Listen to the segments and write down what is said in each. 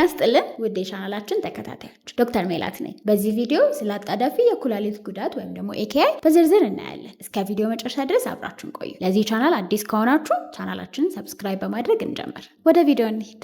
ይስጥልን ውድ የቻናላችን ተከታታዮች ዶክተር ሜላት ነኝ። በዚህ ቪዲዮ ስለ አጣዳፊ የኩላሊት ጉዳት ወይም ደግሞ ኤኬአይ በዝርዝር እናያለን። እስከ ቪዲዮ መጨረሻ ድረስ አብራችሁን ቆዩ። ለዚህ ቻናል አዲስ ከሆናችሁ ቻናላችንን ሰብስክራይብ በማድረግ እንጀምር። ወደ ቪዲዮ እንሂድ።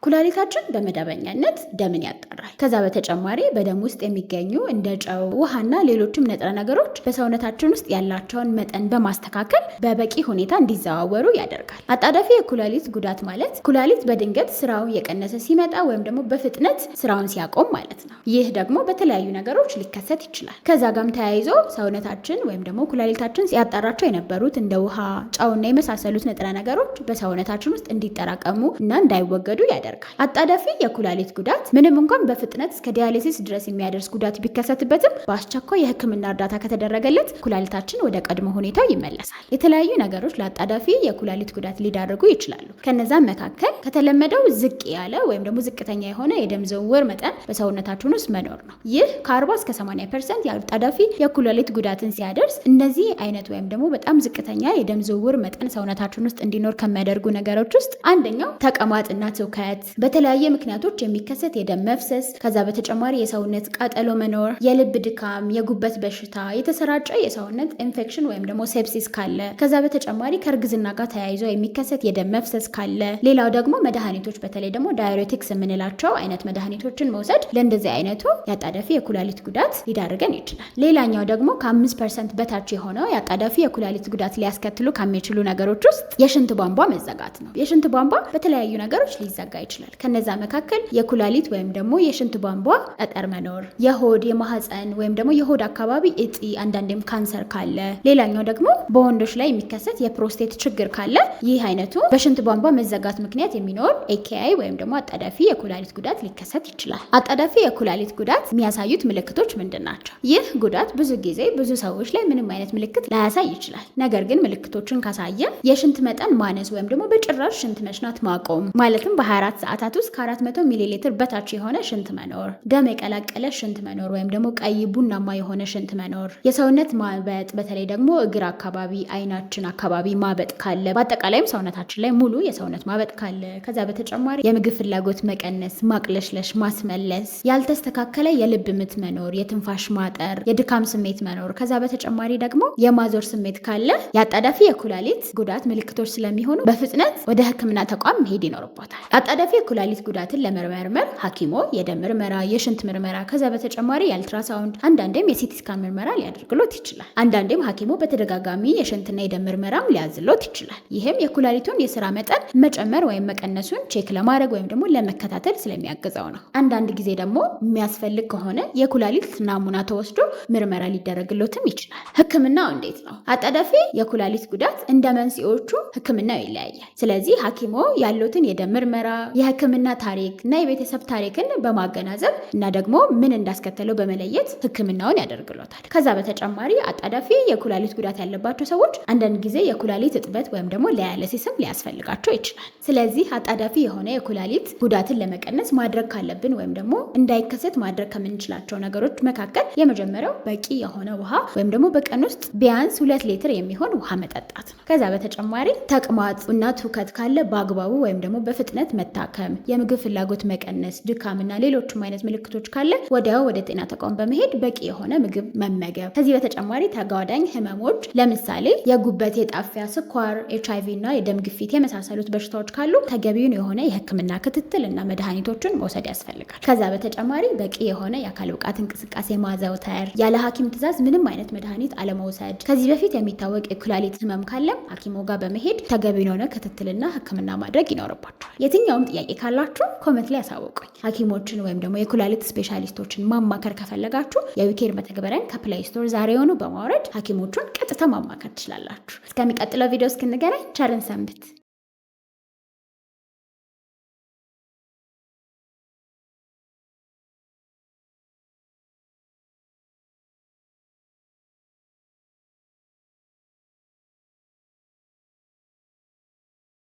ኩላሊታችን በመደበኛነት ደምን ያጣራል። ከዛ በተጨማሪ በደም ውስጥ የሚገኙ እንደ ጨው፣ ውሃና ሌሎችም ንጥረ ነገሮች በሰውነታችን ውስጥ ያላቸውን መጠን በማስተካከል በበቂ ሁኔታ እንዲዘዋወሩ ያደርጋል። አጣዳፊ የኩላሊት ጉዳት ማለት ኩላሊት በድንገት ስራውን የቀነሰ ሲመጣ ወይም ደግሞ በፍጥነት ስራውን ሲያቆም ማለት ነው። ይህ ደግሞ በተለያዩ ነገሮች ሊከሰት ይችላል። ከዛ ጋርም ተያይዞ ሰውነታችን ወይም ደግሞ ኩላሊታችን ሲያጣራቸው የነበሩት እንደ ውሃ፣ ጨውና የመሳሰሉት ንጥረ ነገሮች በሰውነታችን ውስጥ እንዲጠራቀሙ እና እንዳይወገዱ ያደርጋል። አጣዳፊ የኩላሊት ጉዳት ምንም እንኳን በፍጥነት እስከ ዲያሊሲስ ድረስ የሚያደርስ ጉዳት ቢከሰትበትም በአስቸኳይ የሕክምና እርዳታ ከተደረገለት ኩላሊታችን ወደ ቀድሞ ሁኔታው ይመለሳል። የተለያዩ ነገሮች ለአጣዳፊ የኩላሊት ጉዳት ሊዳርጉ ይችላሉ። ከነዛም መካከል ከተለመደው ዝቅ ያለ ወይም ደግሞ ዝቅተኛ የሆነ የደም ዝውውር መጠን በሰውነታችን ውስጥ መኖር ነው። ይህ ከ40 እስከ 80% የአጣዳፊ የኩላሊት ጉዳትን ሲያደርስ እነዚህ አይነት ወይም ደግሞ በጣም ዝቅተኛ የደም ዝውውር መጠን ሰውነታችን ውስጥ እንዲኖር ከሚያደርጉ ነገሮች ውስጥ አንደኛው ተቀማጥና ትውከት፣ በተለያየ ምክንያቶች የሚከሰት የደም መፍሰስ፣ ከዛ በተጨማሪ የሰውነት ቃጠሎ መኖር፣ የልብ ድካም፣ የጉበት በሽታ፣ የተሰራጨ የሰውነት ኢንፌክሽን ወይም ደግሞ ሴፕሲስ ካለ፣ ከዛ በተጨማሪ ከእርግዝና ጋር ተያይዞ የሚከሰት የደም መፍሰስ ካለ፣ ሌላው ደግሞ መድኃኒቶች በተለይ ደግሞ ዳዩሬቲክስ የምንላቸው አይነት መድኃኒቶችን መውሰድ ለእንደዚህ አይነቱ የአጣዳፊ የኩላሊት ጉዳት ሊዳርገን ይችላል። ሌላኛው ደግሞ ከ5% በታች የሆነው የአጣዳፊ የኩላሊት ጉዳት ሊያስከትሉ ከሚችሉ ነገሮች ውስጥ የሽንት ቧንቧ መዘጋት ነው። የሽንት ቧንቧ በተለያዩ ነገሮች ሊዘጋ ይችላል። ከነዛ መካከል የኩላሊት ወይም ደግሞ የሽንት ቧንቧ ጠጠር መኖር፣ የሆድ የማህፀን ወይም ደግሞ የሆድ አካባቢ እጢ፣ አንዳንዴም ካንሰር ካለ፣ ሌላኛው ደግሞ በወንዶች ላይ የሚከሰት የፕሮስቴት ችግር ካለ ይህ አይነቱ በሽንት ቧንቧ መዘጋት ምክንያት የሚኖር ኤኬአይ ወይም ደግሞ አጣዳፊ የኩላሊት ጉዳት ሊከሰት ይችላል። አጣዳፊ የኩላሊት ጉዳት የሚያሳዩት ምልክቶች ምንድን ናቸው? ይህ ጉዳት ብዙ ጊዜ ብዙ ሰዎች ላይ ምንም አይነት ምልክት ላያሳይ ይችላል። ነገር ግን ምልክቶችን ካሳየ የሽንት መጠን ማነስ ወይም ደግሞ በጭራሽ ሽንት መሽናት ማቆም ማለትም በ24 ሰዓታት ውስጥ ከ400 ሚሊ ሊትር በታች የሆነ ሽንት መኖር፣ ደም የቀላቀለ ሽንት መኖር ወይም ደግሞ ቀይ ቡናማ የሆነ ሽንት መኖር፣ የሰውነት ማበጥ በተለይ ደግሞ እግር አካባቢ፣ አይናችን አካባቢ ማበጥ ካለ፣ በአጠቃላይም ሰውነታችን ላይ ሙሉ የሰውነት ማበጥ ካለ፣ ከዛ በተጨማሪ የምግብ ፍላጎት መቀነስ፣ ማቅለሽለሽ፣ ማስመለስ፣ ያልተስተካከለ የልብ ምት መኖር፣ የትንፋሽ ማጠር፣ የድካም ስሜት መኖር፣ ከዛ በተጨማሪ ደግሞ የማዞር ስሜት ካለ የአጣዳፊ የኩላሊት ጉዳት ምልክቶች ስለሚሆኑ በፍጥነት ወደ ሕክምና ተቋም መሄድ ይኖርቦታል። አጣዳፊ የኩላሊት ጉዳትን ለመመርመር ሐኪሞ የደም ምርመራ፣ የሽንት ምርመራ፣ ከዛ በተጨማሪ የአልትራሳውንድ አንዳንዴም የሲቲ ስካን ምርመራ ሊያደርግሎት ይችላል። አንዳንዴም ሐኪሞ በተደጋጋሚ የሽንትና የደም ምርመራም ሊያዝሎት ይችላል። ይህም የኩላሊቱን የስራ መጠን መጨመር ወይም መቀነሱን ቼክ ለማድረግ ወይም ደግሞ ለመከታተል ስለሚያግዘው ነው። አንዳንድ ጊዜ ደግሞ የሚያስፈልግ ከሆነ የኩላሊት ናሙና ተወስዶ ምርመራ ሊደረግሎትም ይችላል። ህክምናው እንዴት ነው? አጣዳፊ የኩላሊት ጉዳት እንደ መንስኤዎቹ ህክምናው ይለያያል። ስለዚህ ሐኪሞ ያሉትን የደም ምርመራ፣ የህክምና ታሪክ እና የቤተሰብ ታሪክን በማገናዘብ እና ደግሞ ምን እንዳስከተለው በመለየት ህክምናውን ያደርግሎታል። ከዛ በተጨማሪ አጣዳፊ የኩላሊት ጉዳት ያለባቸው ሰዎች አንዳንድ ጊዜ የኩላሊት እጥበት ወይም ደግሞ ዳያሊሲስም ሊያስፈልጋቸው ይችላል። ስለዚህ አጣዳፊ የሆነ የኩላሊት ጉዳትን ለመቀነስ ማድረግ ካለብን ወይም ደግሞ እንዳይከሰት ማድረግ ከምንችላቸው ነገሮች መካከል የመጀመሪያው በቂ የሆነ ውሃ ወይም ደግሞ በቀን ውስጥ ቢያንስ 2 ሊትር የሚሆን ውሃ መጠጣት ነው። ከዛ በተጨማሪ ተቅማጥ እና ትውከት ካለ በአግባቡ ወይም ደግሞ በፍጥነት መታከም፣ የምግብ ፍላጎት መቀነስ፣ ድካም እና ሌሎችም አይነት ምልክቶች ካለ ወዲያው ወደ ጤና ተቋም በመሄድ በቂ የሆነ ምግብ መመገብ። ከዚህ በተጨማሪ ተጓዳኝ ህመሞች ለምሳሌ የጉበት፣ የጣፊያ፣ ስኳር፣ HIV እና የደም ግፊት የመሳሰሉት በሽታዎች ካሉ ተገቢውን የሆነ የህክምና ክትትል እና መድኃኒቶችን መውሰድ ያስፈልጋል። ከዛ በተጨማሪ በቂ የሆነ የአካል ብቃት እንቅስቃሴ ማዘውተር፣ ያለ ሐኪም ትዕዛዝ ምንም አይነት መድኃኒት አለመውሰድ፣ ከዚህ በፊት የሚታወቅ የኩላሊት ህመም ካለም ሐኪሞ ጋር በመሄድ ተገቢውን የሆነ ክትትልና ህክምና ማድረግ ይኖርባቸዋል። የትኛውም ጥያቄ ካላችሁ ኮመንት ላይ ያሳውቁኝ። ሐኪሞችን ወይም ደግሞ የኩላሊት ስፔሻሊስቶችን ማማከር ከፈለጋችሁ የዊኬር መተግበሪያን ከፕሌይ ስቶር ዛሬውኑ በማውረድ ሐኪሞቹን ቀጥታ ማማከር ትችላላችሁ። እስከሚቀጥለው ቪዲዮ እስክንገናኝ ቸርን ሰንብት።